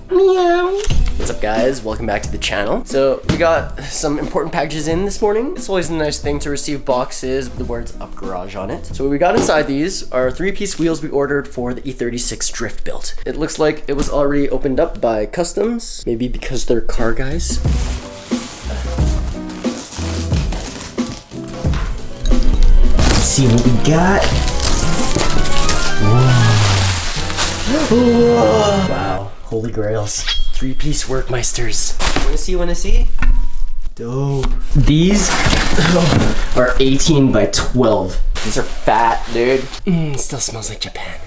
Meow. What's up guys, welcome back to the channel. So we got some important packages in this morning. It's always a nice thing to receive boxes with the words Up Garage on it. So what we got inside these are 3-piece wheels we ordered for the E36 drift build. It looks like it was already opened up by customs, maybe because they're car guys. Let's see what we got. Whoa. Wow, holy grails. 3-piece Workmeisters. Wanna see? Dope. These are 18 by 12. These are fat, dude. Still smells like Japan.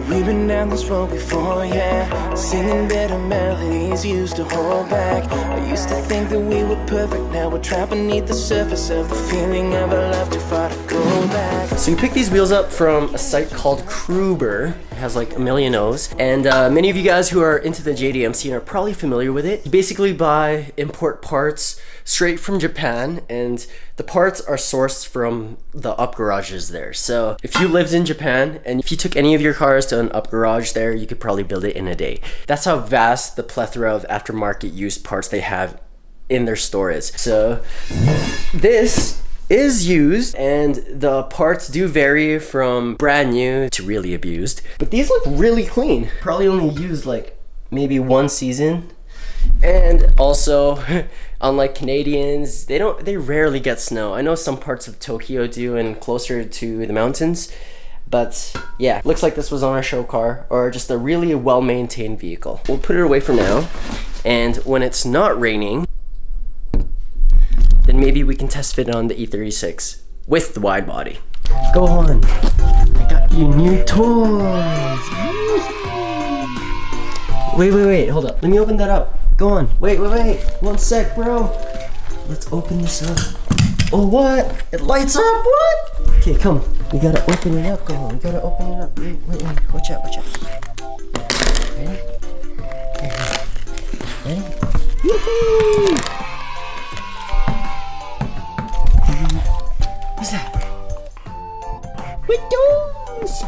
We've been down this road before, yeah. Singing better melodies used to hold back. I used to think that we were perfect. Now we're trapped beneath the surface of the feeling of a love too far to go back. So you pick these wheels up from a site called Kruber. It has like a million O's. And many of you guys who are into the JDM scene are probably familiar with it. You basically buy import parts straight from Japan, and the parts are sourced from the Up Garages there. So if you lived in Japan and if you took any of your cars to an Up Garage there, you could probably build it in a day. That's how vast the plethora of aftermarket used parts they have in their store is. So this is used, and the parts do vary from brand new to really abused. But these look really clean. Probably only used like maybe one season. And also, unlike Canadians, they rarely get snow. I know some parts of Tokyo do and closer to the mountains, but yeah, looks like this was on a show car or just a really well-maintained vehicle. We'll put it away for now, and when it's not raining, then maybe we can test fit on the E36 with the wide body. Go on, I got you new toys. Wait, hold up. Let me open that up. Go on. Wait. 1 sec, bro. Let's open this up. Oh, what? It lights up, what? Okay, come. We gotta open it up. Go on. We gotta open it up. Wait. Watch out. Ready? Woohoo! What's that? Windows!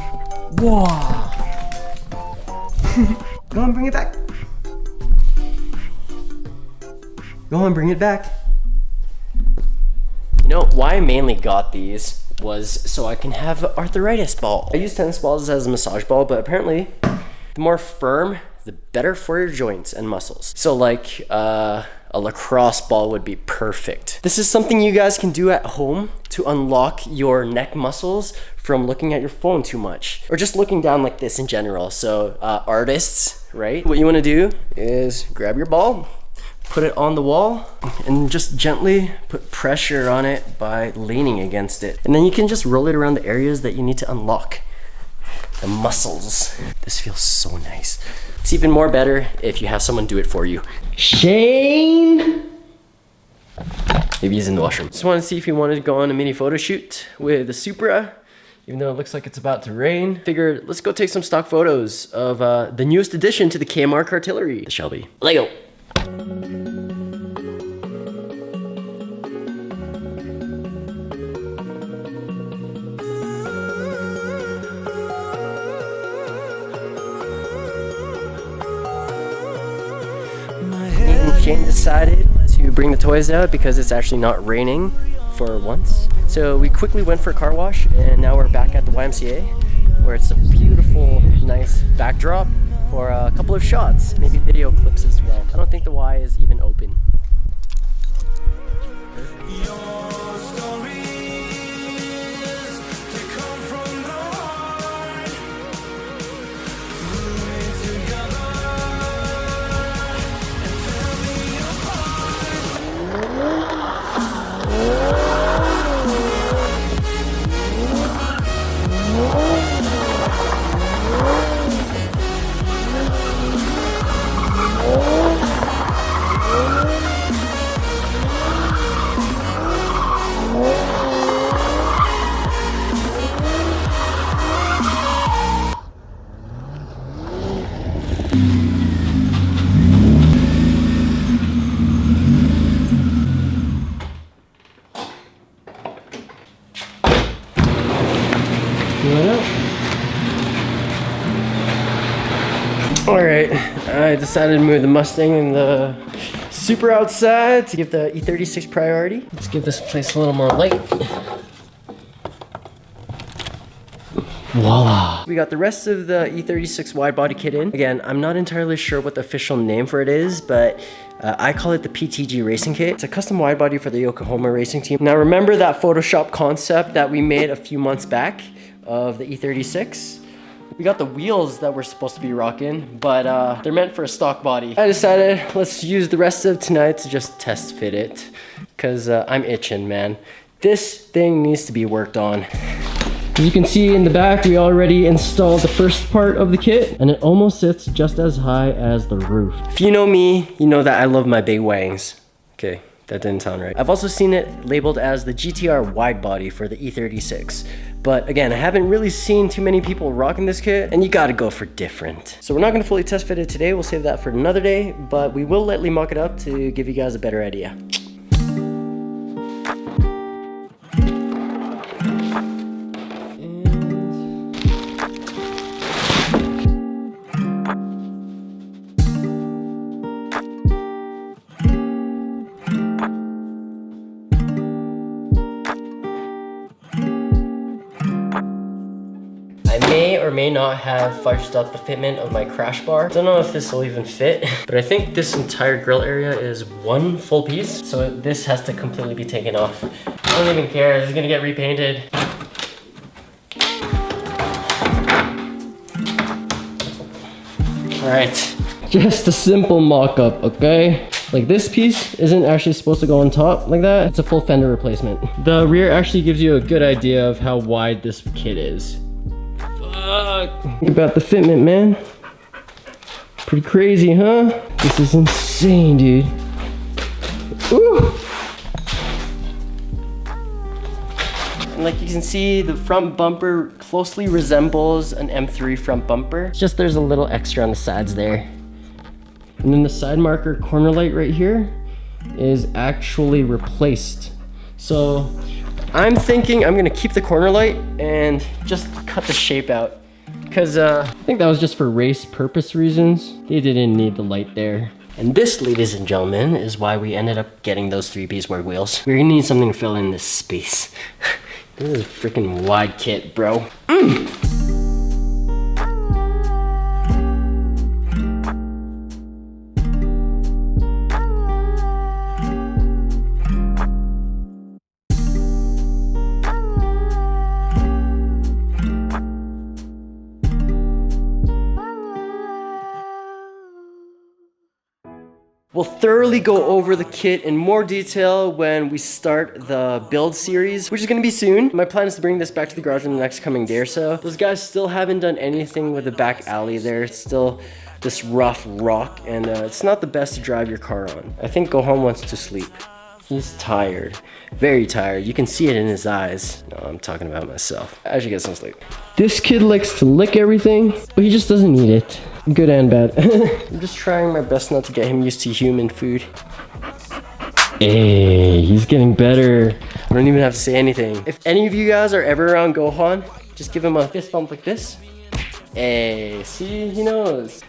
Wow! Go on, bring it back. Go on, bring it back. You know, why I mainly got these was so I can have an arthritis ball. I use tennis balls as a massage ball, but apparently the more firm, the better for your joints and muscles. So like a lacrosse ball would be perfect. This is something you guys can do at home to unlock your neck muscles from looking at your phone too much, or just looking down like this in general. So artists, right? What you wanna do is grab your ball, put it on the wall, and just gently put pressure on it by leaning against it. And then you can just roll it around the areas that you need to unlock. The muscles. This feels so nice. It's even more better if you have someone do it for you. Shane! Maybe he's in the washroom. Just wanted to see if you wanted to go on a mini photo shoot with the Supra. Even though it looks like it's about to rain. Figured, let's go take some stock photos of the newest addition to the KMR Cartillery, the Shelby. Lego. Shane decided to bring the toys out because it's actually not raining for once. So we quickly went for a car wash, and now we're back at the YMCA where it's a beautiful, nice backdrop for a couple of shots, maybe video clips as well. I don't think the Y is even open. Alright, I decided to move the Mustang and the Supra outside to give the E36 priority. Let's give this place a little more light. Voila. We got the rest of the E36 wide body kit in. Again, I'm not entirely sure what the official name for it is, but I call it the PTG Racing Kit. It's a custom wide body for the Yokohama racing team. Now remember that Photoshop concept that we made a few months back of the E36? We got the wheels that we're supposed to be rocking, but they're meant for a stock body. I decided let's use the rest of tonight to just test fit it, because I'm itching, man. This thing needs to be worked on. As you can see in the back, we already installed the first part of the kit, and it almost sits just as high as the roof. If you know me, you know that I love my big wangs. Okay, that didn't sound right. I've also seen it labeled as the GTR wide body for the E36. But again, I haven't really seen too many people rocking this kit, and you gotta go for different. So we're not gonna fully test fit it today, we'll save that for another day, but we will lightly mock it up to give you guys a better idea. May or may not have fudged up the fitment of my crash bar. Don't know if this will even fit, but I think this entire grill area is one full piece, so this has to completely be taken off. I don't even care, this is gonna get repainted. All right, just a simple mock-up, okay? Like this piece isn't actually supposed to go on top like that. It's a full fender replacement. The rear actually gives you a good idea of how wide this kit is. Think about the fitment, man. Pretty crazy, huh? This is insane, dude. Ooh. And like you can see, the front bumper closely resembles an M3 front bumper. It's just there's a little extra on the sides there. And then the side marker corner light right here is actually replaced. So I'm thinking I'm gonna keep the corner light and just cut the shape out. Because I think that was just for race purpose reasons. They didn't need the light there. And this, ladies and gentlemen, is why we ended up getting those 3-piece wide wheels. We're gonna need something to fill in this space. This is a freaking wide kit, bro. We'll thoroughly go over the kit in more detail when we start the build series, which is gonna be soon. My plan is to bring this back to the garage in the next coming day or so. Those guys still haven't done anything with the back alley there. It's still this rough rock, and it's not the best to drive your car on. I think Gohan wants to sleep. He's tired, very tired. You can see it in his eyes. No, I'm talking about myself. I should get some sleep. This kid likes to lick everything, but he just doesn't eat it. Good and bad. I'm just trying my best not to get him used to human food. Hey, he's getting better. I don't even have to say anything. If any of you guys are ever around Gohan, just give him a fist bump like this. Hey, see, he knows.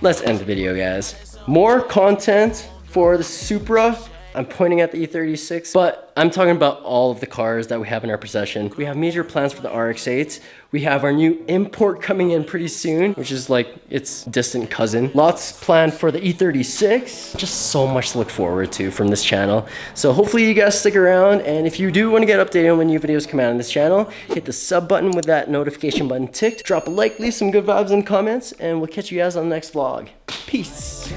Let's end the video, guys. More content for the Supra. I'm pointing at the E36, but I'm talking about all of the cars that we have in our possession. We have major plans for the RX-8. We have our new import coming in pretty soon, which is like its distant cousin. Lots planned for the E36. Just so much to look forward to from this channel. So hopefully you guys stick around, and if you do want to get updated when new videos come out on this channel, hit the sub button with that notification button ticked. Drop a like, leave some good vibes in comments, and we'll catch you guys on the next vlog. Peace.